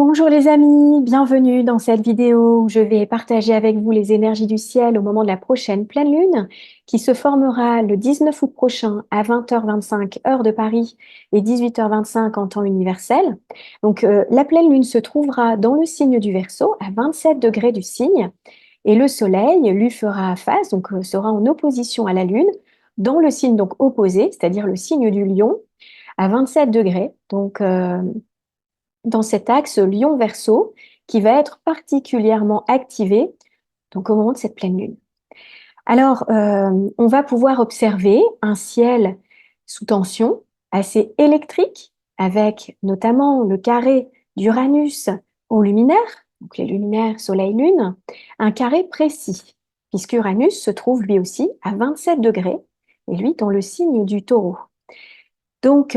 Bonjour les amis, bienvenue dans cette vidéo où je vais partager avec vous les énergies du ciel au moment de la prochaine pleine lune qui se formera le 19 août prochain à 20h25 heure de Paris et 18h25 en temps universel. Donc la pleine lune se trouvera dans le signe du Verseau à 27 degrés du signe et le soleil lui fera face, donc sera en opposition à la lune dans le signe donc opposé, c'est-à-dire le signe du Lion à 27 degrés. Donc dans cet axe Lion-Verseau qui va être particulièrement activé donc au moment de cette pleine lune. Alors, on va pouvoir observer un ciel sous tension, assez électrique, avec notamment le carré d'Uranus au luminaire, donc les luminaires Soleil-Lune, un carré précis, puisque Uranus se trouve lui aussi à 27 degrés, et lui dans le signe du Taureau. Donc,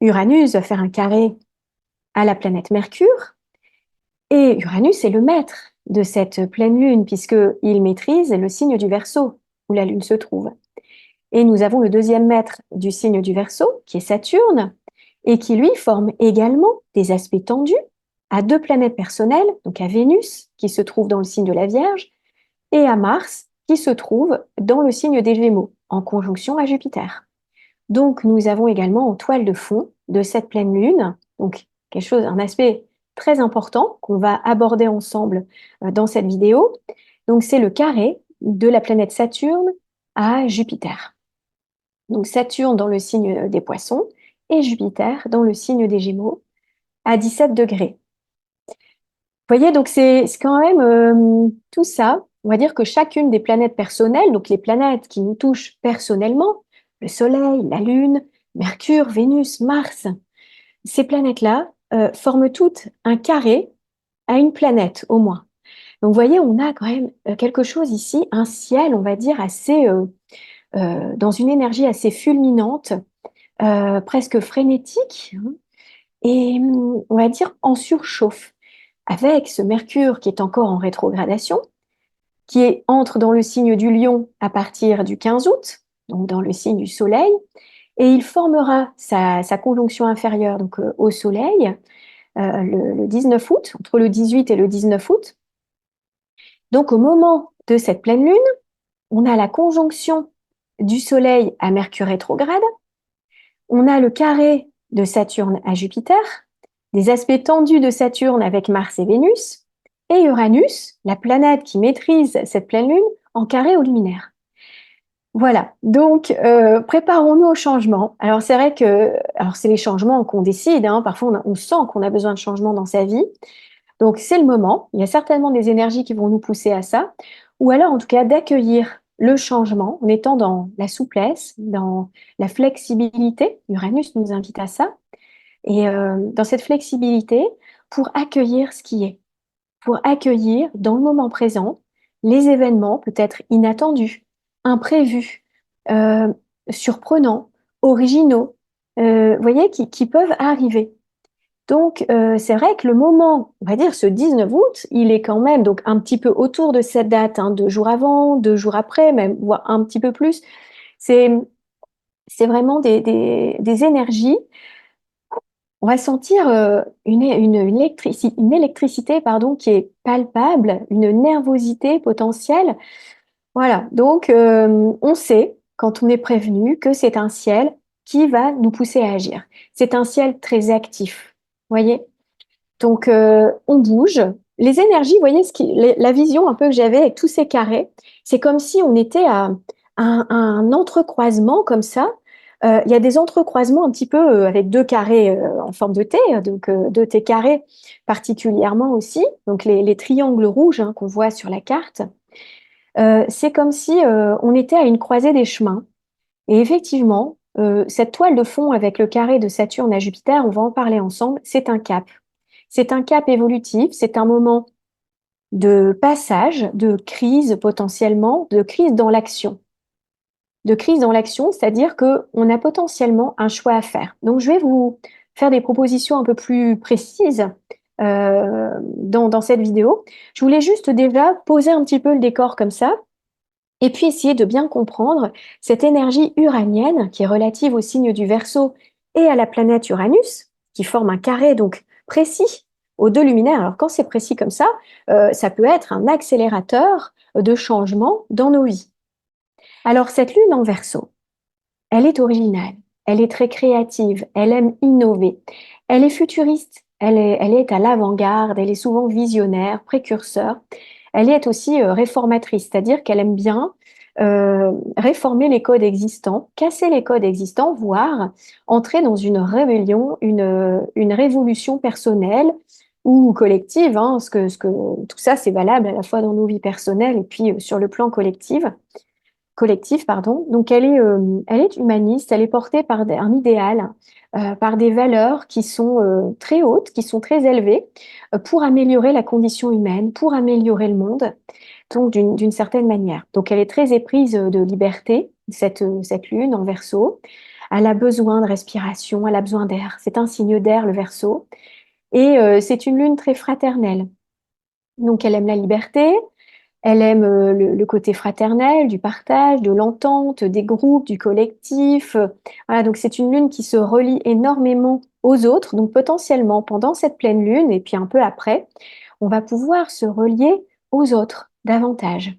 Uranus va faire un carré à la planète Mercure, et Uranus est le maître de cette pleine lune, puisqu'il maîtrise le signe du Verseau, où la lune se trouve. Et nous avons le deuxième maître du signe du Verseau, qui est Saturne, et qui lui forme également des aspects tendus à deux planètes personnelles, donc à Vénus, qui se trouve dans le signe de la Vierge, et à Mars, qui se trouve dans le signe des Gémeaux, en conjonction à Jupiter. Donc, nous avons également en toile de fond de cette pleine lune, donc quelque chose, un aspect très important qu'on va aborder ensemble dans cette vidéo. Donc, c'est le carré de la planète Saturne à Jupiter. Donc, Saturne dans le signe des Poissons et Jupiter dans le signe des Gémeaux à 17 degrés. Vous voyez, donc c'est quand même tout ça. On va dire que chacune des planètes personnelles, donc les planètes qui nous touchent personnellement, le Soleil, la Lune, Mercure, Vénus, Mars, ces planètes-là forment toutes un carré à une planète au moins. Donc vous voyez, on a quand même quelque chose ici, un ciel, on va dire, assez dans une énergie assez fulminante, presque frénétique, hein, et on va dire en surchauffe, avec ce Mercure qui est encore en rétrogradation, entre dans le signe du Lion à partir du 15 août, donc dans le signe du Soleil, et il formera sa conjonction inférieure donc, au Soleil le 19 août, entre le 18 et le 19 août. Donc au moment de cette pleine lune, on a la conjonction du Soleil à Mercure rétrograde, on a le carré de Saturne à Jupiter, des aspects tendus de Saturne avec Mars et Vénus, et Uranus, la planète qui maîtrise cette pleine lune, en carré au luminaire. Voilà, donc préparons-nous au changement. Alors c'est vrai que c'est les changements qu'on décide, hein. Parfois on sent qu'on a besoin de changement dans sa vie, donc c'est le moment. Il y a certainement des énergies qui vont nous pousser à ça, ou alors en tout cas d'accueillir le changement en étant dans la souplesse, dans la flexibilité. Uranus nous invite à ça, et dans cette flexibilité pour accueillir ce qui est, pour accueillir dans le moment présent les événements peut-être inattendus, imprévus, euh, surprenants, originaux, vous voyez, qui peuvent arriver. Donc, c'est vrai que le moment, on va dire ce 19 août, il est quand même donc un petit peu autour de cette date, hein, 2 jours avant, 2 jours après, même, voire un petit peu plus. C'est, c'est vraiment des énergies. On va sentir une électricité pardon, qui est palpable, une nervosité potentielle. Voilà, donc on sait, quand on est prévenu, que c'est un ciel qui va nous pousser à agir. C'est un ciel très actif, voyez? Donc on bouge. Les énergies, vous voyez, la vision un peu que j'avais avec tous ces carrés, c'est comme si on était à un entrecroisement comme ça. Il y a des entrecroisements un petit peu avec deux carrés en forme de T, donc deux T carrés particulièrement aussi, donc les triangles rouges hein, qu'on voit sur la carte. C'est comme si on était à une croisée des chemins. Et effectivement, cette toile de fond avec le carré de Saturne à Jupiter, on va en parler ensemble, c'est un cap. C'est un cap évolutif, c'est un moment de passage, de crise potentiellement, de crise dans l'action. De crise dans l'action, c'est-à-dire qu'on a potentiellement un choix à faire. Donc, je vais vous faire des propositions un peu plus précises dans cette vidéo. Je voulais juste déjà poser un petit peu le décor comme ça, et puis essayer de bien comprendre cette énergie uranienne qui est relative au signe du Verseau et à la planète Uranus, qui forme un carré donc précis aux deux luminaires. Alors quand c'est précis comme ça peut être un accélérateur de changement dans nos vies. Alors cette lune en Verseau, elle est originale, elle est très créative, elle aime innover, elle est futuriste, elle est à l'avant-garde, elle est souvent visionnaire, précurseur. Elle est aussi réformatrice, c'est-à-dire qu'elle aime bien réformer les codes existants, casser les codes existants, voire entrer dans une rébellion, une révolution personnelle ou collective, hein, tout ça c'est valable à la fois dans nos vies personnelles et puis sur le plan collectif, pardon. Donc elle est humaniste, elle est portée par un idéal, par des valeurs qui sont très hautes, qui sont très élevées, pour améliorer la condition humaine, pour améliorer le monde, donc d'une certaine manière. Donc elle est très éprise de liberté, cette lune en Verseau. Elle a besoin de respiration, elle a besoin d'air. C'est un signe d'air, le Verseau. Et c'est une lune très fraternelle. Donc elle aime la liberté, elle aime le côté fraternel, du partage, de l'entente, des groupes, du collectif. Voilà, donc c'est une lune qui se relie énormément aux autres. Donc potentiellement, pendant cette pleine lune et puis un peu après, on va pouvoir se relier aux autres davantage.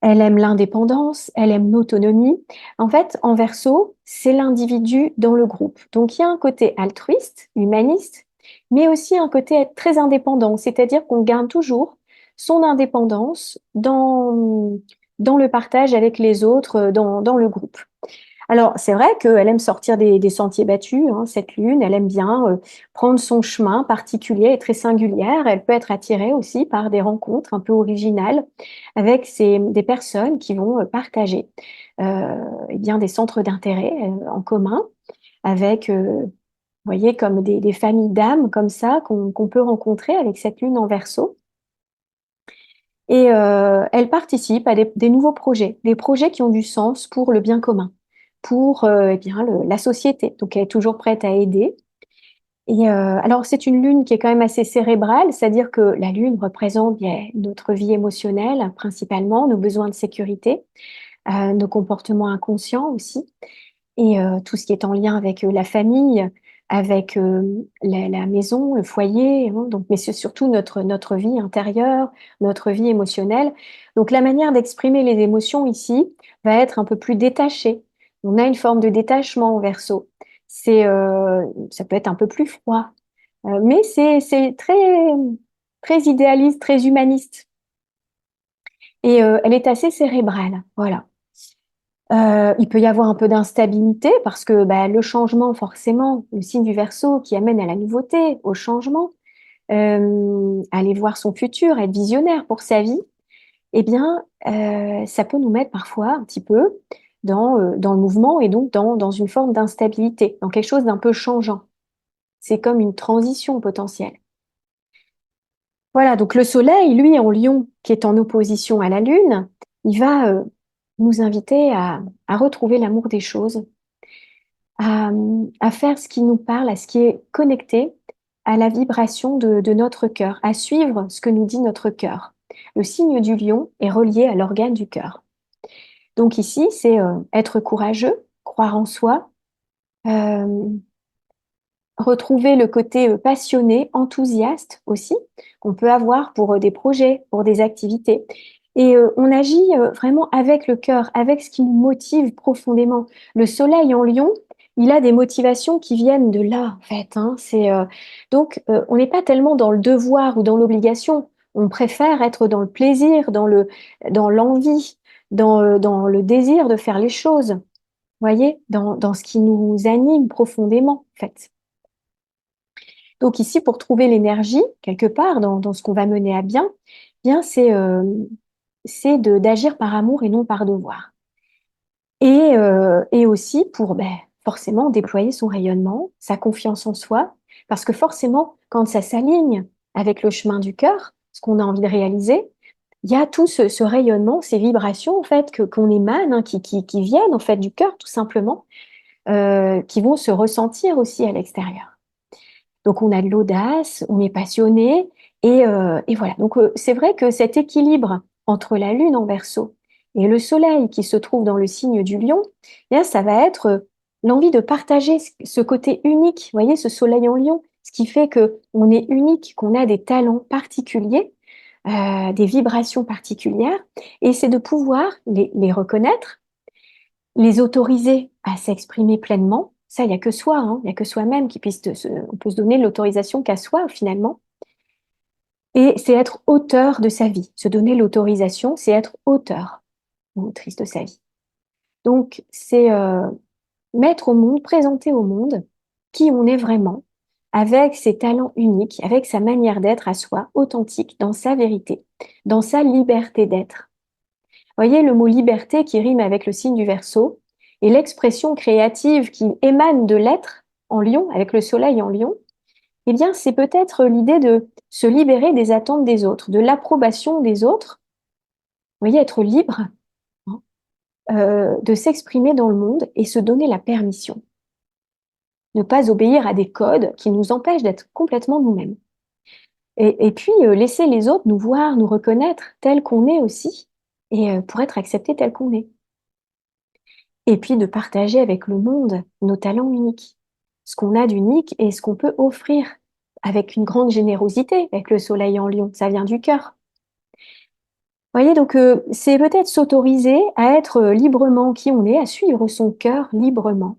Elle aime l'indépendance, elle aime l'autonomie. En fait, en Verseau, c'est l'individu dans le groupe. Donc il y a un côté altruiste, humaniste, mais aussi un côté très indépendant, c'est-à-dire qu'on garde toujours son indépendance dans le partage avec les autres, dans le groupe. Alors, c'est vrai qu'elle aime sortir des sentiers battus, hein, cette lune, elle aime bien prendre son chemin particulier et très singulière. Elle peut être attirée aussi par des rencontres un peu originales avec des personnes qui vont partager eh bien, des centres d'intérêt en commun avec, vous voyez, comme des familles d'âmes comme ça qu'on peut rencontrer avec cette lune en Verseau. Et elle participe à des nouveaux projets, des projets qui ont du sens pour le bien commun, pour eh bien, la société. Donc elle est toujours prête à aider. Et alors c'est une lune qui est quand même assez cérébrale, c'est-à-dire que la lune représente bien notre vie émotionnelle principalement, nos besoins de sécurité, nos comportements inconscients aussi et tout ce qui est en lien avec la famille, avec la maison, le foyer, hein, donc, mais c'est surtout notre vie intérieure, notre vie émotionnelle. Donc la manière d'exprimer les émotions ici va être un peu plus détachée. On a une forme de détachement en Verseau. Ça peut être un peu plus froid, mais c'est très idéaliste, très humaniste. Et elle est assez cérébrale, voilà. Il peut y avoir un peu d'instabilité parce que bah, le changement, forcément, le signe du Verseau qui amène à la nouveauté, au changement, aller voir son futur, être visionnaire pour sa vie, eh bien, ça peut nous mettre parfois un petit peu dans le mouvement et donc dans une forme d'instabilité, dans quelque chose d'un peu changeant. C'est comme une transition potentielle. Voilà, donc le Soleil, lui, en Lion, qui est en opposition à la Lune, il va nous inviter à retrouver l'amour des choses, à faire ce qui nous parle, à ce qui est connecté à la vibration de notre cœur, à suivre ce que nous dit notre cœur. Le signe du lion est relié à l'organe du cœur. Donc ici, c'est être courageux, croire en soi, euh, retrouver le côté passionné, enthousiaste aussi, qu'on peut avoir pour des projets, pour des activités. Et on agit vraiment avec le cœur, avec ce qui nous motive profondément. Le soleil en lion, il a des motivations qui viennent de là, en fait. Hein. Donc, on n'est pas tellement dans le devoir ou dans l'obligation. On préfère être dans le plaisir, dans l'envie, dans le désir de faire les choses. Vous voyez, dans ce qui nous anime profondément, en fait. Donc ici, pour trouver l'énergie, quelque part, dans ce qu'on va mener à bien c'est d'agir par amour et non par devoir. Et aussi pour forcément déployer son rayonnement, sa confiance en soi, parce que forcément, quand ça s'aligne avec le chemin du cœur, ce qu'on a envie de réaliser, il y a tout ce rayonnement, ces vibrations en fait qu'on émane, hein, qui viennent en fait du cœur tout simplement, qui vont se ressentir aussi à l'extérieur. Donc on a de l'audace, on est passionné et voilà. Donc c'est vrai que cet équilibre entre la Lune en Verseau et le Soleil qui se trouve dans le signe du Lion, eh bien, ça va être l'envie de partager ce côté unique, vous voyez, ce Soleil en Lion, ce qui fait qu'on est unique, qu'on a des talents particuliers, des vibrations particulières, et c'est de pouvoir les reconnaître, les autoriser à s'exprimer pleinement. Ça, il n'y a que soi, hein, il n'y a que soi-même qui puisse on peut se donner l'autorisation qu'à soi, finalement. Et c'est être auteur de sa vie. Se donner l'autorisation, c'est être auteur ou autrice de sa vie. Donc, c'est mettre au monde, présenter au monde qui on est vraiment, avec ses talents uniques, avec sa manière d'être à soi, authentique, dans sa vérité, dans sa liberté d'être. Voyez le mot liberté qui rime avec le signe du Verseau et l'expression créative qui émane de l'être en lion, avec le soleil en lion, eh bien, c'est peut-être l'idée de se libérer des attentes des autres, de l'approbation des autres. Vous voyez, être libre, hein, de s'exprimer dans le monde et se donner la permission. Ne pas obéir à des codes qui nous empêchent d'être complètement nous-mêmes. Et puis, laisser les autres nous voir, nous reconnaître tels qu'on est aussi, et pour être acceptés tels qu'on est. Et puis, de partager avec le monde nos talents uniques, ce qu'on a d'unique et ce qu'on peut offrir avec une grande générosité, avec le soleil en lion, ça vient du cœur. Vous voyez, donc c'est peut-être s'autoriser à être librement qui on est, à suivre son cœur librement.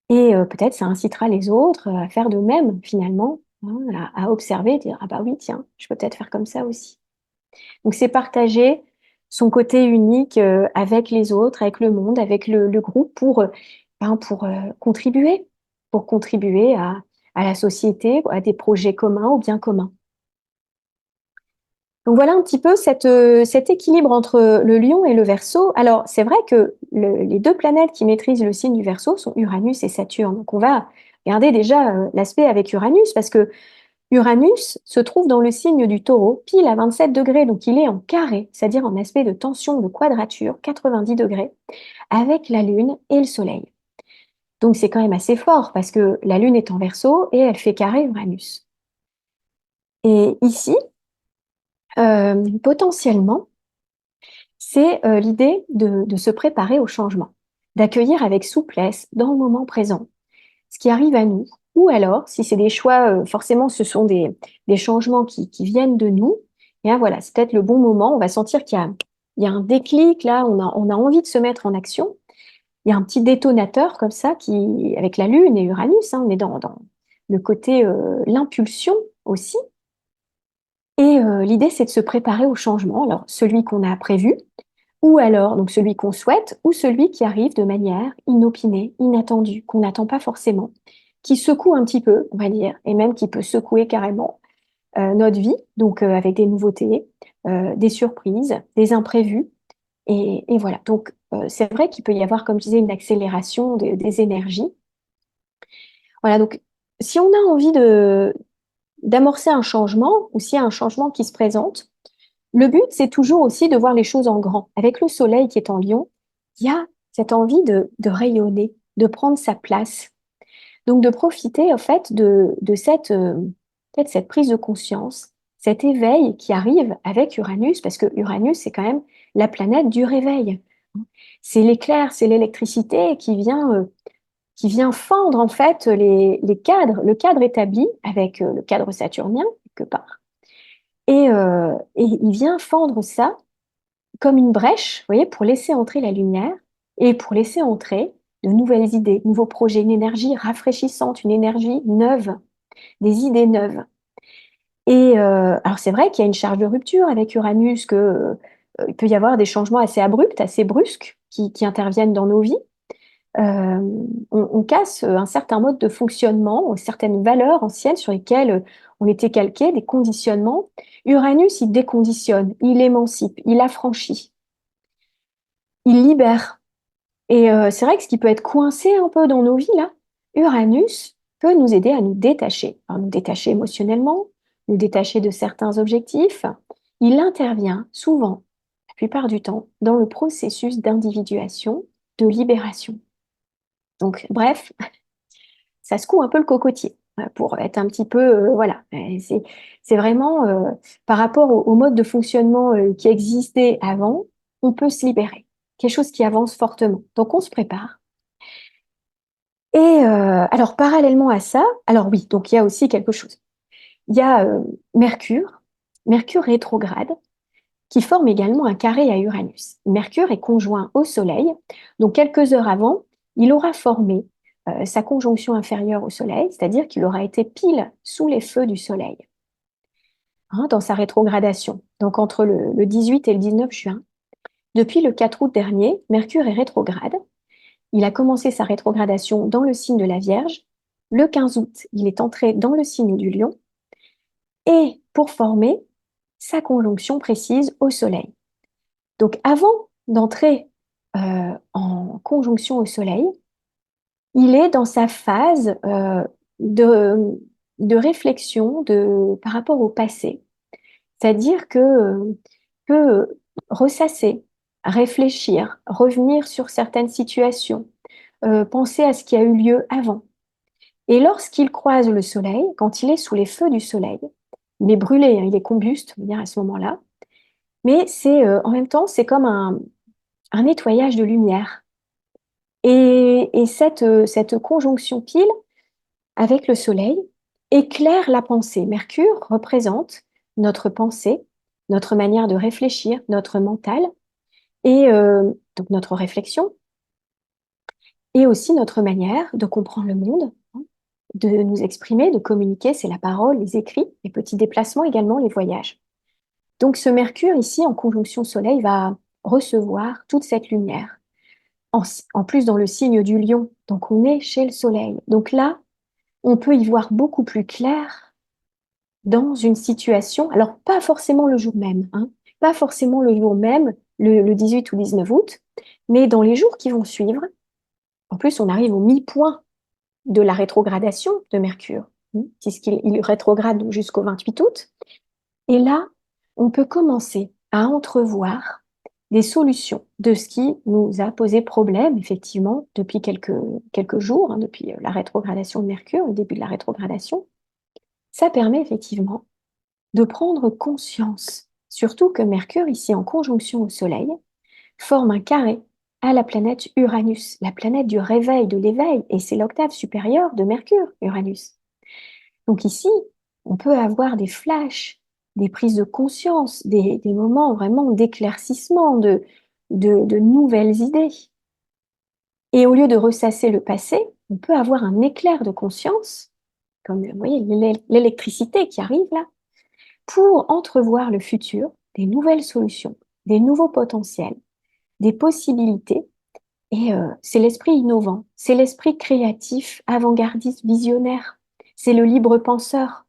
Et peut-être ça incitera les autres à faire de même, finalement, hein, à observer, dire, ah bah oui, tiens, je peux peut-être faire comme ça aussi. Donc c'est partager son côté unique avec les autres, avec le monde, avec le groupe pour contribuer à la société, à des projets communs, au bien commun. Donc voilà un petit peu cet équilibre entre le lion et le Verseau. Alors c'est vrai que les deux planètes qui maîtrisent le signe du Verseau sont Uranus et Saturne. Donc on va regarder déjà l'aspect avec Uranus parce que Uranus se trouve dans le signe du Taureau, pile à 27 degrés, donc il est en carré, c'est-à-dire en aspect de tension de quadrature, 90 degrés, avec la Lune et le Soleil. Donc c'est quand même assez fort parce que la Lune est en Verseau et elle fait carré Uranus. Et ici, potentiellement, c'est l'idée de se préparer au changement, d'accueillir avec souplesse dans le moment présent ce qui arrive à nous, ou alors, si c'est des choix, forcément ce sont des changements qui viennent de nous, et bien voilà, c'est peut-être le bon moment, on va sentir il y a un déclic là, on a envie de se mettre en action, il y a un petit détonateur comme ça, avec la Lune et Uranus, hein, on est dans le côté, l'impulsion aussi, et l'idée c'est de se préparer au changement, alors celui qu'on a prévu, ou alors donc celui qu'on souhaite, ou celui qui arrive de manière inopinée, inattendue, qu'on n'attend pas forcément, qui secoue un petit peu, on va dire, et même qui peut secouer carrément notre vie, donc avec des nouveautés, des surprises, des imprévus, et voilà. Donc c'est vrai qu'il peut y avoir, comme je disais, une accélération des énergies. Voilà, donc si on a envie d'amorcer un changement, ou s'il y a un changement qui se présente, le but, c'est toujours aussi de voir les choses en grand. Avec le soleil qui est en Lion, il y a cette envie de rayonner, de prendre sa place. Donc, de profiter, en fait, de peut-être cette prise de conscience, cet éveil qui arrive avec Uranus, parce que Uranus, c'est quand même la planète du réveil. C'est l'éclair, c'est l'électricité qui vient fendre, en fait, les cadres, le cadre établi avec le cadre saturnien, quelque part. Et il vient fendre ça comme une brèche, vous voyez, pour laisser entrer la lumière et pour laisser entrer de nouvelles idées, de nouveaux projets, une énergie rafraîchissante, une énergie neuve, des idées neuves. Et alors c'est vrai qu'il y a une charge de rupture avec Uranus, il peut y avoir des changements assez abrupts, assez brusques qui interviennent dans nos vies. Euh, on casse un certain mode de fonctionnement, certaines valeurs anciennes sur lesquelles on était calqué, des conditionnements. Uranus, il déconditionne, il émancipe, il affranchit, il libère. Et c'est vrai que ce qui peut être coincé un peu dans nos vies, là, Uranus peut nous aider à nous détacher. Alors, nous détacher émotionnellement, nous détacher de certains objectifs. Il intervient souvent, la plupart du temps, dans le processus d'individuation, de libération. Donc, bref, ça secoue un peu le cocotier pour être un petit peu, voilà. C'est vraiment par rapport au mode de fonctionnement qui existait avant, on peut se libérer. Quelque chose qui avance fortement. Donc, on se prépare. Alors, parallèlement à ça, alors oui, donc il y a aussi quelque chose. Il y a Mercure, Mercure rétrograde, qui forme également un carré à Uranus. Mercure est conjoint au Soleil, donc quelques heures avant, il aura formé sa conjonction inférieure au Soleil, c'est-à-dire qu'il aura été pile sous les feux du Soleil, hein, dans sa rétrogradation, donc entre le 18 et le 19 juin. Depuis le 4 août dernier, Mercure est rétrograde. Il a commencé sa rétrogradation dans le signe de la Vierge. Le 15 août, il est entré dans le signe du Lion et pour former sa conjonction précise au Soleil. Donc avant d'entrer en conjonction au Soleil, il est dans sa phase de réflexion par rapport au passé. C'est-à-dire que peut ressasser, réfléchir, revenir sur certaines situations, penser à ce qui a eu lieu avant. Et lorsqu'il croise le Soleil, quand il est sous les feux du Soleil, il est brûlé, hein, il est combuste, on va dire à ce moment-là, mais c'est en même temps, c'est comme un nettoyage de lumière. Et cette conjonction pile avec le Soleil éclaire la pensée. Mercure représente notre pensée, notre manière de réfléchir, notre mental, et donc notre réflexion, et aussi notre manière de comprendre le monde, hein, de nous exprimer, de communiquer, c'est la parole, les écrits, les petits déplacements également, les voyages. Donc ce Mercure ici, en conjonction Soleil, va recevoir toute cette lumière. En plus dans le signe du Lion, donc on est chez le Soleil. Donc là, on peut y voir beaucoup plus clair dans une situation, alors pas forcément le jour même, hein, pas forcément le jour même, le 18 ou 19 août, mais dans les jours qui vont suivre. En plus, on arrive au mi-point de la rétrogradation de Mercure, hein, puisqu'il rétrograde jusqu'au 28 août. Et là, on peut commencer à entrevoir des solutions de ce qui nous a posé problème, effectivement, depuis quelques jours, hein, depuis la rétrogradation de Mercure, le début de la rétrogradation. Ça permet effectivement de prendre conscience, surtout que Mercure, ici en conjonction au Soleil, forme un carré à la planète Uranus, la planète du réveil, de l'éveil, et c'est l'octave supérieure de Mercure, Uranus. Donc ici, on peut avoir des flashs, des prises de conscience, des moments vraiment d'éclaircissement, de nouvelles idées. Et au lieu de ressasser le passé, on peut avoir un éclair de conscience, comme vous voyez l'électricité qui arrive là, pour entrevoir le futur, des nouvelles solutions, des nouveaux potentiels, des possibilités. Et c'est l'esprit innovant, c'est l'esprit créatif, avant-gardiste, visionnaire, c'est le libre penseur.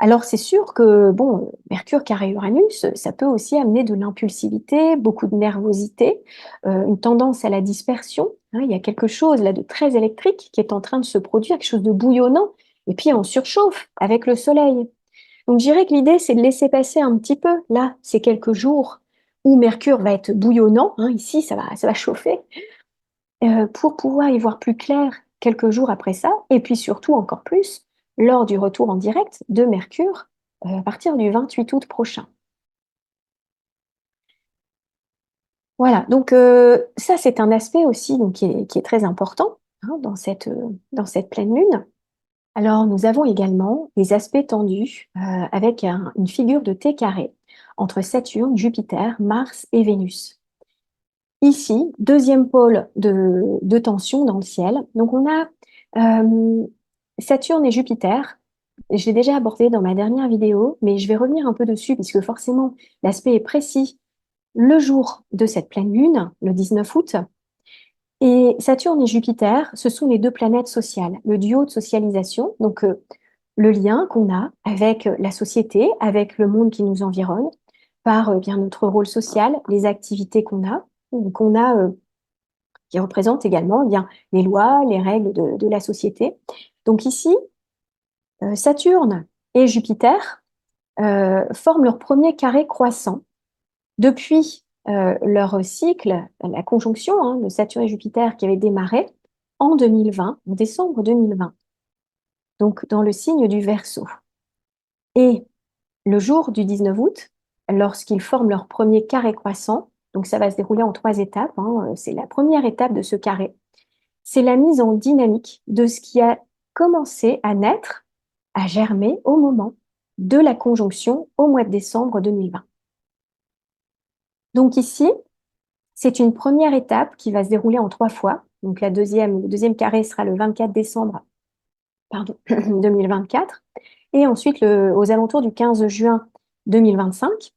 Alors c'est sûr que, bon, Mercure carré Uranus, ça peut aussi amener de l'impulsivité, beaucoup de nervosité, une tendance à la dispersion, hein. Il y a quelque chose là de très électrique qui est en train de se produire, quelque chose de bouillonnant, et puis on surchauffe avec le soleil. Donc je dirais que l'idée, c'est de laisser passer un petit peu, là, ces quelques jours où Mercure va être bouillonnant, hein, ici ça va chauffer, pour pouvoir y voir plus clair quelques jours après ça, et puis surtout encore plus lors du retour en direct de Mercure à partir du 28 août prochain. Voilà, donc ça c'est un aspect aussi donc, qui est très important, hein, dans cette pleine lune. Alors nous avons également des aspects tendus avec une figure de T carré entre Saturne, Jupiter, Mars et Vénus. Ici, deuxième pôle de tension dans le ciel. Donc on a Saturne et Jupiter. Je l'ai déjà abordé dans ma dernière vidéo, mais je vais revenir un peu dessus puisque forcément l'aspect est précis le jour de cette pleine lune, le 19 août. Et Saturne et Jupiter, ce sont les deux planètes sociales, le duo de socialisation, donc le lien qu'on a avec la société, avec le monde qui nous environne, par bien notre rôle social, les activités qu'on a qui représentent également bien les lois, les règles de la société. Donc ici, Saturne et Jupiter forment leur premier carré croissant depuis leur cycle, la conjonction, hein, de Saturne et Jupiter qui avait démarré en 2020, en décembre 2020, donc dans le signe du Verseau. Et le jour du 19 août, lorsqu'ils forment leur premier carré croissant, donc ça va se dérouler en 3 étapes, hein, c'est la première étape de ce carré. C'est la mise en dynamique de ce qui a commencé à naître, à germer au moment de la conjonction au mois de décembre 2020. Donc ici, c'est une première étape qui va se dérouler en 3 fois. Donc le deuxième carré sera le 24 décembre, pardon, 2024, et ensuite aux alentours du 15 juin 2025.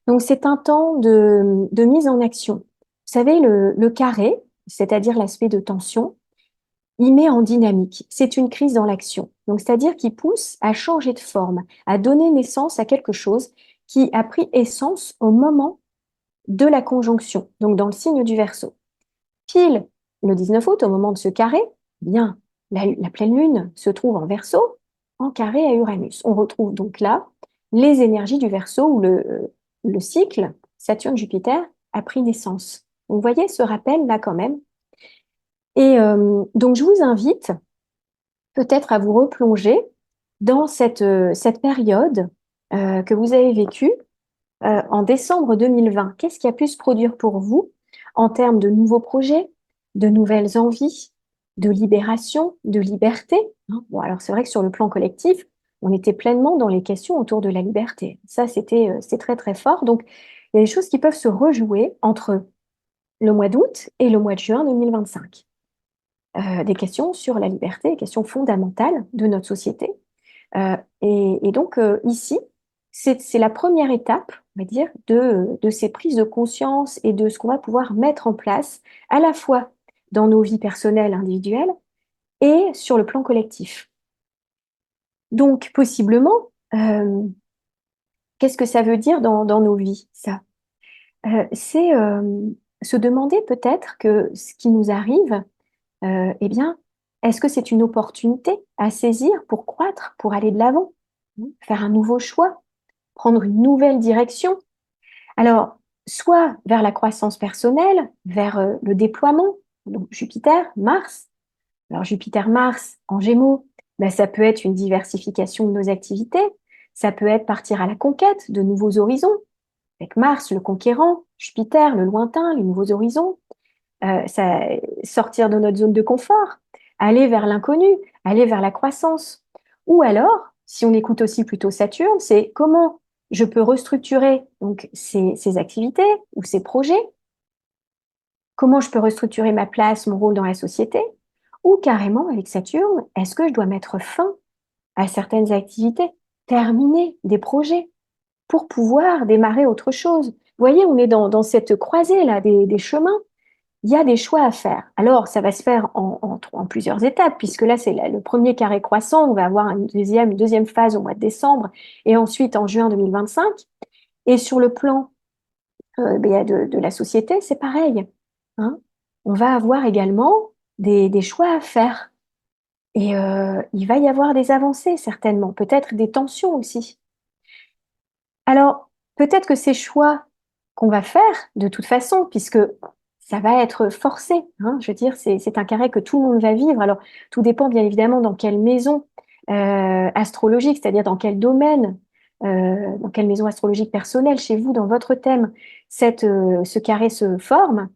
Donc c'est un temps de mise en action. Vous savez, le carré, c'est-à-dire l'aspect de tension, il met en dynamique. C'est une crise dans l'action. Donc c'est-à-dire qu'il pousse à changer de forme, à donner naissance à quelque chose qui a pris essence au moment de la conjonction, donc dans le signe du Verseau. Pile le 19 août, au moment de ce carré, bien, la pleine lune se trouve en Verseau, en carré à Uranus. On retrouve donc là les énergies du Verseau où le cycle Saturne-Jupiter a pris naissance. Vous voyez ce rappel là quand même. Et donc je vous invite peut-être à vous replonger dans cette période que vous avez vécue en décembre 2020. Qu'est-ce qui a pu se produire pour vous en termes de nouveaux projets, de nouvelles envies, de libération, de liberté, hein? Bon, alors c'est vrai que sur le plan collectif, on était pleinement dans les questions autour de la liberté. Ça, c'est très très fort. Donc, il y a des choses qui peuvent se rejouer entre le mois d'août et le mois de juin 2025. Des questions sur la liberté, des questions fondamentales de notre société. Et donc, ici, c'est la première étape, on va dire, de ces prises de conscience et de ce qu'on va pouvoir mettre en place, à la fois dans nos vies personnelles, individuelles, et sur le plan collectif. Donc, possiblement, qu'est-ce que ça veut dire dans nos vies, ça? C'est se demander peut-être que ce qui nous arrive, eh bien, est-ce que c'est une opportunité à saisir pour croître, pour aller de l'avant, faire un nouveau choix, prendre une nouvelle direction? Alors, soit vers la croissance personnelle, vers le déploiement, donc Jupiter, Mars. Alors Jupiter-Mars en Gémeaux, ben, ça peut être une diversification de nos activités, ça peut être partir à la conquête de nouveaux horizons, avec Mars, le conquérant, Jupiter, le lointain, les nouveaux horizons, ça, sortir de notre zone de confort, aller vers l'inconnu, aller vers la croissance. Ou alors, si on écoute aussi plutôt Saturne, c'est comment je peux restructurer donc ces activités ou ces projets, comment je peux restructurer ma place, mon rôle dans la société, ou carrément avec Saturne, est-ce que je dois mettre fin à certaines activités, terminer des projets pour pouvoir démarrer autre chose. Vous voyez, on est dans cette croisée-là des chemins. Il y a des choix à faire. Alors, ça va se faire en plusieurs étapes, puisque là, c'est le premier carré croissant. On va avoir une deuxième phase au mois de décembre et ensuite en juin 2025. Et sur le plan de la société, c'est pareil, hein. On va avoir également des choix à faire. Et il va y avoir des avancées, certainement, peut-être des tensions aussi. Alors, peut-être que ces choix qu'on va faire, de toute façon, puisque ça va être forcé, hein, je veux dire, c'est un carré que tout le monde va vivre. Alors, tout dépend bien évidemment dans quelle maison astrologique, c'est-à-dire dans quel domaine, dans quelle maison astrologique personnelle chez vous, dans votre thème, ce carré se forme.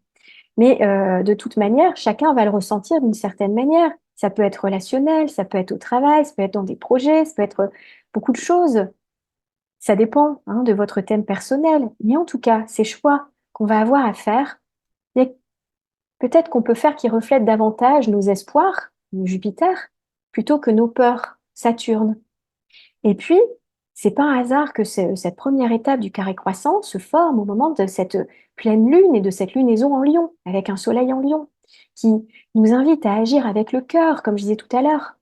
Mais de toute manière, chacun va le ressentir d'une certaine manière. Ça peut être relationnel, ça peut être au travail, ça peut être dans des projets, ça peut être beaucoup de choses. Ça dépend hein, de votre thème personnel. Mais en tout cas, ces choix qu'on va avoir à faire, peut-être qu'on peut faire qui reflètent davantage nos espoirs, Jupiter, plutôt que nos peurs, Saturne. Et puis, c'est pas un hasard que cette première étape du carré croissant se forme au moment de cette pleine lune et de cette lunaison en Lion, avec un soleil en Lion, qui nous invite à agir avec le cœur, comme je disais tout à l'heure,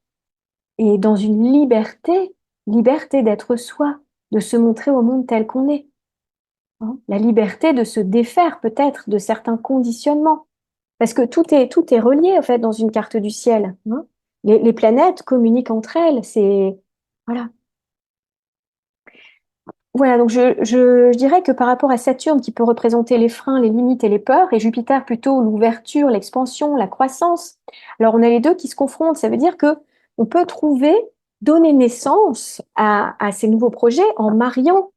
et dans une liberté d'être soi, de se montrer au monde tel qu'on est, hein. La liberté de se défaire peut-être de certains conditionnements, parce que tout est relié en fait dans une carte du ciel, hein. Les planètes communiquent entre elles, c'est voilà. Voilà, donc je dirais que par rapport à Saturne qui peut représenter les freins, les limites et les peurs, et Jupiter plutôt l'ouverture, l'expansion, la croissance. Alors on a les deux qui se confrontent, ça veut dire que on peut trouver, donner naissance à ces nouveaux projets en mariant,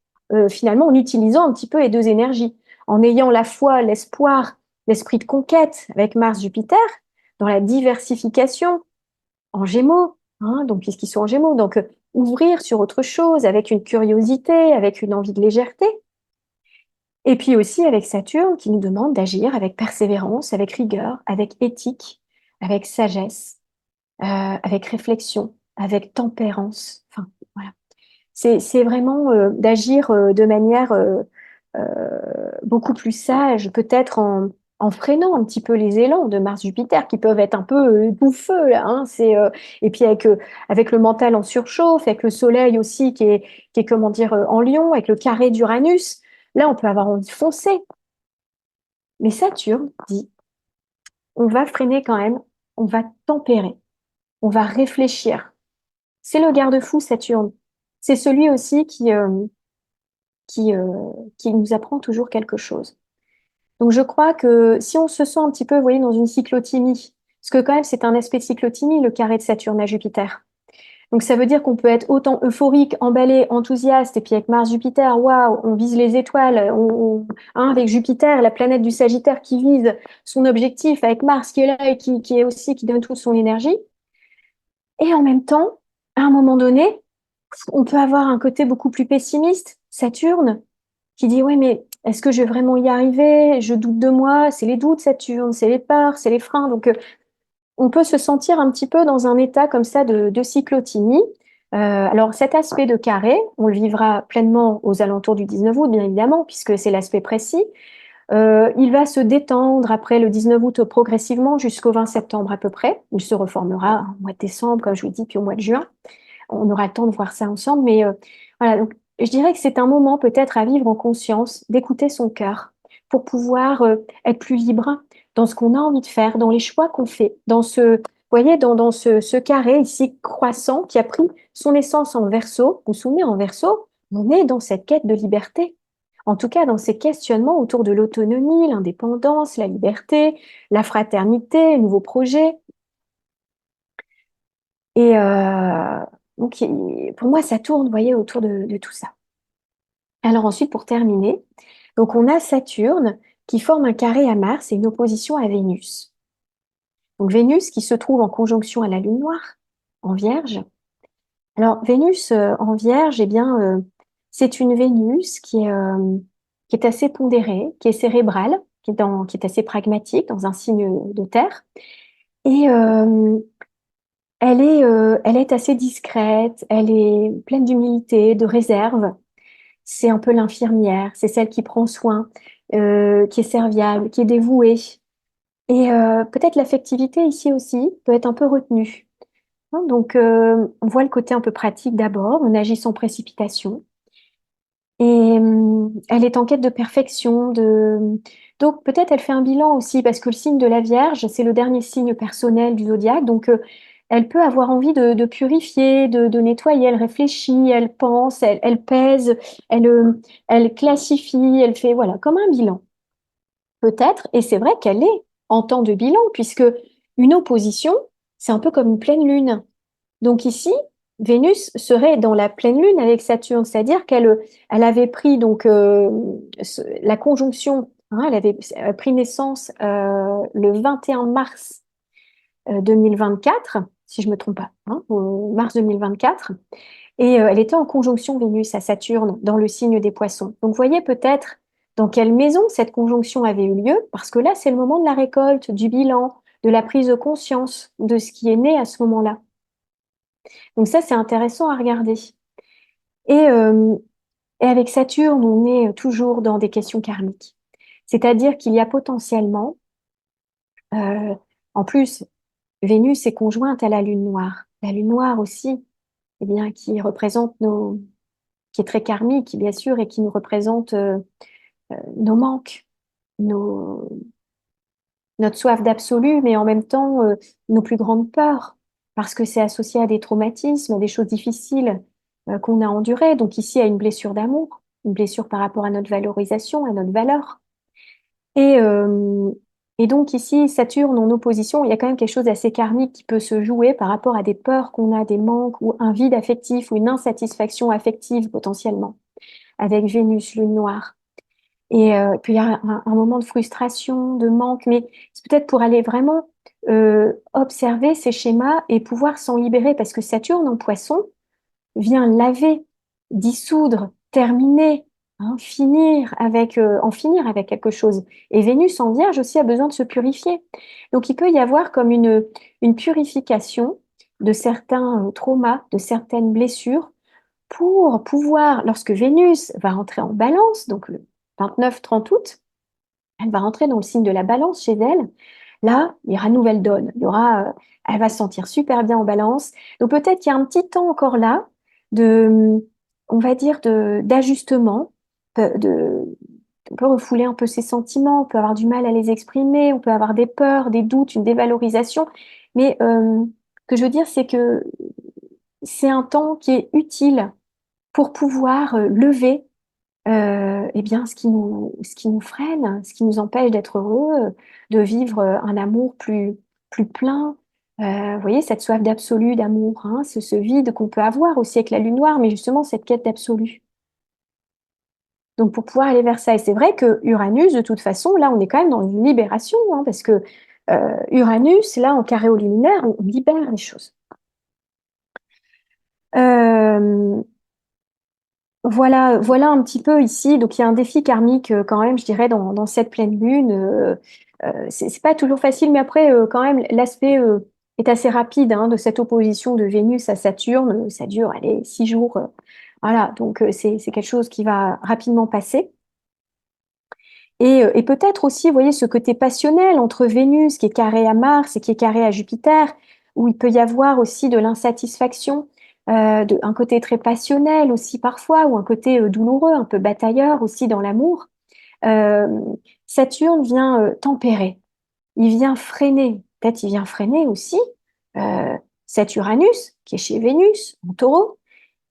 finalement, en utilisant un petit peu les deux énergies, en ayant la foi, l'espoir, l'esprit de conquête avec Mars-Jupiter, dans la diversification en Gémeaux, hein, donc puisqu'ils sont en Gémeaux. Donc, ouvrir sur autre chose avec une curiosité, avec une envie de légèreté. Et puis aussi avec Saturne qui nous demande d'agir avec persévérance, avec rigueur, avec éthique, avec sagesse, avec réflexion, avec tempérance. Enfin, voilà. C'est vraiment d'agir de manière beaucoup plus sage, peut-être en freinant un petit peu les élans de Mars-Jupiter qui peuvent être un peu bouffeux là, hein. Et puis avec le mental en surchauffe, avec le Soleil aussi qui est comment dire en Lion, avec le carré d'Uranus, là on peut avoir envie de foncer. Mais Saturne dit, on va freiner quand même, on va tempérer, on va réfléchir. C'est le garde-fou Saturne. C'est celui aussi qui, euh, qui nous apprend toujours quelque chose. Donc je crois que si on se sent un petit peu, vous voyez, dans une cyclothymie, parce que quand même c'est un aspect de cyclothymie, le carré de Saturne à Jupiter. Donc ça veut dire qu'on peut être autant euphorique, emballé, enthousiaste, et puis avec Mars-Jupiter, waouh, on vise les étoiles, hein, avec Jupiter, la planète du Sagittaire qui vise son objectif, avec Mars qui est là et qui est aussi, qui donne toute son énergie. Et en même temps, à un moment donné, on peut avoir un côté beaucoup plus pessimiste, Saturne, qui dit, oui, mais est-ce que je vais vraiment y arriver? Je doute de moi, c'est les doutes, Saturne, c'est les peurs, c'est les freins. Donc, on peut se sentir un petit peu dans un état comme ça de cyclothymie. Alors, cet aspect de carré, on le vivra pleinement aux alentours du 19 août, bien évidemment, puisque c'est l'aspect précis. Il va se détendre après le 19 août progressivement jusqu'au 20 septembre à peu près. Il se reformera au mois de décembre, comme je vous le dis, puis au mois de juin. On aura le temps de voir ça ensemble, mais voilà, donc je dirais que c'est un moment peut-être à vivre en conscience, d'écouter son cœur pour pouvoir être plus libre dans ce qu'on a envie de faire, dans les choix qu'on fait, vous voyez, dans ce carré ici croissant qui a pris son essence en Verseau. Vous vous souvenez, en Verseau, on est dans cette quête de liberté. En tout cas, dans ces questionnements autour de l'autonomie, l'indépendance, la liberté, la fraternité, les nouveaux projets. Et donc, pour moi, ça tourne, vous voyez, autour de tout ça. Alors ensuite, pour terminer, donc on a Saturne qui forme un carré à Mars et une opposition à Vénus. Donc Vénus qui se trouve en conjonction à la Lune noire, en Vierge. Alors Vénus en Vierge, eh bien, c'est une Vénus qui est assez pondérée, qui est cérébrale, qui est assez pragmatique, dans un signe de terre. Et elle est assez discrète, elle est pleine d'humilité, de réserve. C'est un peu l'infirmière, c'est celle qui prend soin, qui est serviable, qui est dévouée. Et peut-être l'affectivité ici aussi peut être un peu retenue, hein. Donc, on voit le côté un peu pratique d'abord, on agit sans précipitation. Et elle est en quête de perfection, donc peut-être elle fait un bilan aussi, parce que le signe de la Vierge, c'est le dernier signe personnel du zodiaque, donc elle peut avoir envie de purifier, de nettoyer, elle réfléchit, elle pense, elle pèse, elle classifie, elle fait, voilà, comme un bilan. Peut-être, et c'est vrai qu'elle est en temps de bilan, puisque une opposition, c'est un peu comme une pleine lune. Donc ici, Vénus serait dans la pleine lune avec Saturne, c'est-à-dire elle avait pris donc la conjonction, hein, elle avait pris naissance le 21 mars 2024, si je me trompe pas, hein, au mars 2024, et elle était en conjonction Vénus à Saturne dans le signe des Poissons. Donc voyez peut-être dans quelle maison cette conjonction avait eu lieu, parce que là c'est le moment de la récolte, du bilan, de la prise de conscience de ce qui est né à ce moment-là. Donc ça, c'est intéressant à regarder. Et, euh, et avec Saturne, on est toujours dans des questions karmiques. C'est-à-dire qu'il y a potentiellement, euh, en plus, Vénus est conjointe à la Lune noire. La Lune noire aussi, eh bien, qui représente qui est très karmique, bien sûr, et qui nous représente nos manques, nos, notre soif d'absolu, mais en même temps, nos plus grandes peurs, parce que c'est associé à des traumatismes, à des choses difficiles qu'on a endurées. Donc ici, à une blessure d'amour, une blessure par rapport à notre valorisation, à notre valeur. Et, euh, et donc ici, Saturne en opposition, il y a quand même quelque chose d'assez karmique qui peut se jouer par rapport à des peurs qu'on a, des manques ou un vide affectif ou une insatisfaction affective potentiellement, avec Vénus, Lune noire. Et puis il y a un moment de frustration, de manque, mais c'est peut-être pour aller vraiment observer ces schémas et pouvoir s'en libérer parce que Saturne en Poisson vient laver, dissoudre, terminer, hein, en finir avec quelque chose. Et Vénus en Vierge aussi a besoin de se purifier. Donc il peut y avoir comme une purification de certains traumas, de certaines blessures, pour pouvoir, lorsque Vénus va rentrer en Balance, donc le 29-30 août, elle va rentrer dans le signe de la Balance chez elle. Là, il y aura nouvelle donne. Elle va se sentir super bien en Balance. Donc peut-être qu'il y a un petit temps encore là de, on va dire, d'ajustement. On peut refouler un peu ses sentiments, on peut avoir du mal à les exprimer, on peut avoir des peurs, des doutes, une dévalorisation. Mais ce que je veux dire, c'est que c'est un temps qui est utile pour pouvoir lever eh bien, ce qui nous freine, ce qui nous empêche d'être heureux, de vivre un amour plus plein. Vous voyez, cette soif d'absolu, d'amour, hein, ce vide qu'on peut avoir aussi avec la lune noire, mais justement cette quête d'absolu. Donc, pour pouvoir aller vers ça, et c'est vrai que Uranus, de toute façon, là, on est quand même dans une libération, hein, parce que Uranus, là, en carré au luminaire, on libère les choses. Euh, voilà un petit peu ici. Donc, il y a un défi karmique quand même, je dirais, dans cette pleine lune. C'est pas toujours facile, mais après, quand même, l'aspect est assez rapide hein, de cette opposition de Vénus à Saturne. Ça dure, allez, 6 jours. Voilà, donc c'est quelque chose qui va rapidement passer. Et peut-être aussi, vous voyez, ce côté passionnel entre Vénus, qui est carré à Mars et qui est carré à Jupiter, où il peut y avoir aussi de l'insatisfaction, un côté très passionnel aussi parfois, ou un côté douloureux, un peu batailleur aussi dans l'amour. Euh, Saturne vient tempérer, il vient freiner. Peut-être il vient freiner aussi euh, cet Uranus, qui est chez Vénus, en taureau,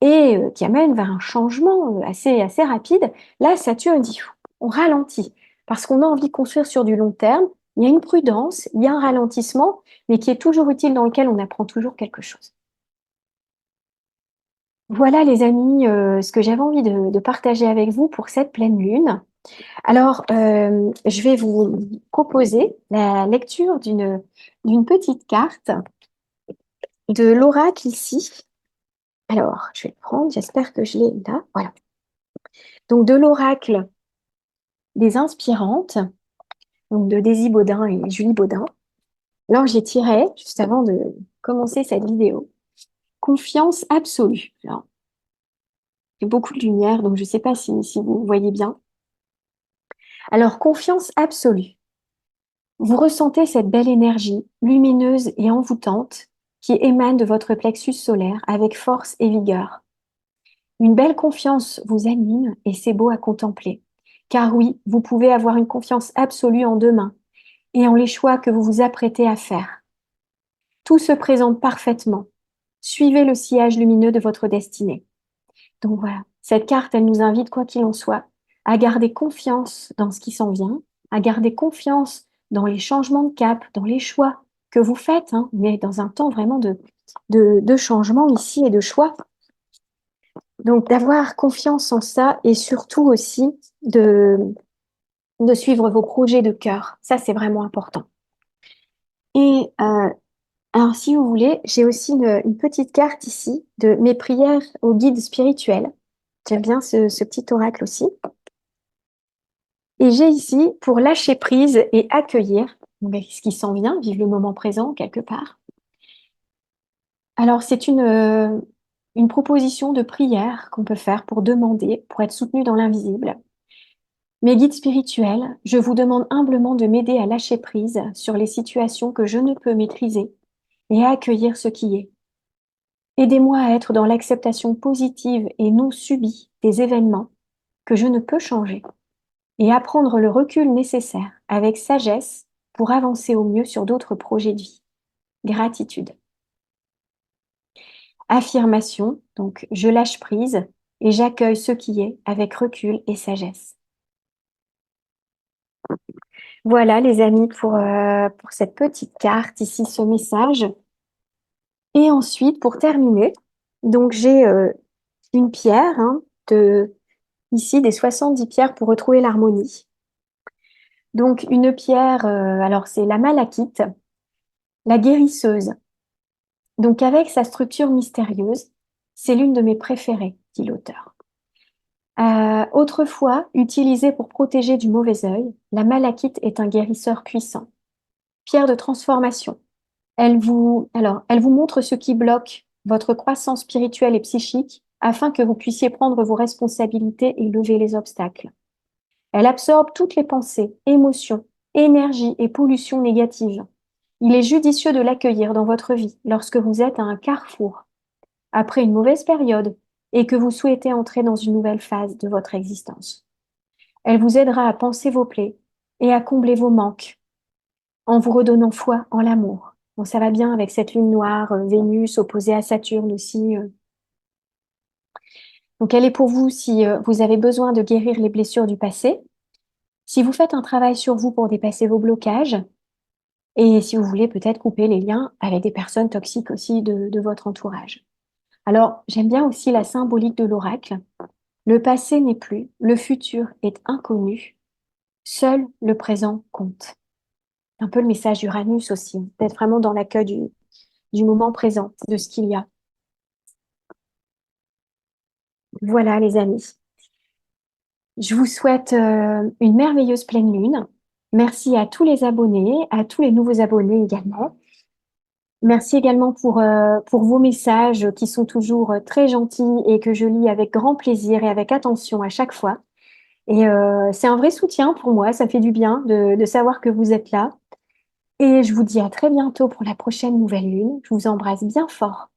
et qui amène vers un changement assez rapide. Là, Saturne dit, on ralentit, parce qu'on a envie de construire sur du long terme. Il y a une prudence, il y a un ralentissement, mais qui est toujours utile, dans lequel on apprend toujours quelque chose. Voilà, les amis, ce que j'avais envie de partager avec vous pour cette pleine lune. Alors, je vais vous proposer la lecture d'une petite carte de l'oracle ici. Alors, je vais le prendre, j'espère que je l'ai là. Voilà. Donc, de l'oracle des inspirantes, donc de Daisy Baudin et Julie Baudin. Alors, j'ai tiré, juste avant de commencer cette vidéo, confiance absolue. Alors, il y a beaucoup de lumière, donc je ne sais pas si vous voyez bien. Alors, confiance absolue. Vous ressentez cette belle énergie lumineuse et envoûtante qui émane de votre plexus solaire avec force et vigueur. Une belle confiance vous anime et c'est beau à contempler. Car oui, vous pouvez avoir une confiance absolue en demain et en les choix que vous vous apprêtez à faire. Tout se présente parfaitement. Suivez le sillage lumineux de votre destinée. Donc voilà, cette carte, elle nous invite, quoi qu'il en soit, à garder confiance dans ce qui s'en vient, à garder confiance dans les changements de cap, dans les choix que vous faites, hein. On est dans un temps vraiment de changement ici et de choix. Donc d'avoir confiance en ça et surtout aussi de suivre vos projets de cœur. Ça, c'est vraiment important. Et alors, si vous voulez, j'ai aussi une petite carte ici de mes prières au guide spirituel. J'aime bien ce petit oracle aussi. Et j'ai ici pour lâcher prise et accueillir ce qui s'en vient, vivre le moment présent quelque part. Alors, c'est une proposition de prière qu'on peut faire pour demander, pour être soutenu dans l'invisible. Mes guides spirituels, je vous demande humblement de m'aider à lâcher prise sur les situations que je ne peux maîtriser et à accueillir ce qui est. Aidez-moi à être dans l'acceptation positive et non subie des événements que je ne peux changer et à prendre le recul nécessaire avec sagesse pour avancer au mieux sur d'autres projets de vie. Gratitude. Affirmation, donc je lâche prise et j'accueille ce qui est avec recul et sagesse. Voilà les amis pour cette petite carte, ici ce message. Et ensuite, pour terminer, donc j'ai une pierre hein, ici des 70 pierres pour retrouver l'harmonie. Donc une pierre, alors c'est la malachite. La guérisseuse. Donc, avec sa structure mystérieuse, c'est l'une de mes préférées, dit l'auteur. Autrefois, utilisée pour protéger du mauvais œil, la malachite est un guérisseur puissant. Pierre de transformation. Elle vous montre ce qui bloque votre croissance spirituelle et psychique afin que vous puissiez prendre vos responsabilités et lever les obstacles. Elle absorbe toutes les pensées, émotions, énergies et pollutions négatives. Il est judicieux de l'accueillir dans votre vie lorsque vous êtes à un carrefour, après une mauvaise période, et que vous souhaitez entrer dans une nouvelle phase de votre existence. Elle vous aidera à panser vos plaies et à combler vos manques en vous redonnant foi en l'amour. Bon, ça va bien avec cette lune noire, Vénus opposée à Saturne aussi. Donc elle est pour vous si vous avez besoin de guérir les blessures du passé, si vous faites un travail sur vous pour dépasser vos blocages, et si vous voulez peut-être couper les liens avec des personnes toxiques aussi de votre entourage. Alors, j'aime bien aussi la symbolique de l'oracle. Le passé n'est plus, le futur est inconnu, seul le présent compte. Un peu le message d'Uranus aussi, d'être vraiment dans l'accueil du moment présent, de ce qu'il y a. Voilà, les amis. Je vous souhaite une merveilleuse pleine lune. Merci à tous les abonnés, à tous les nouveaux abonnés également. Merci également pour vos messages qui sont toujours très gentils et que je lis avec grand plaisir et avec attention à chaque fois. Et c'est un vrai soutien pour moi, ça fait du bien de savoir que vous êtes là. Et je vous dis à très bientôt pour la prochaine nouvelle lune. Je vous embrasse bien fort.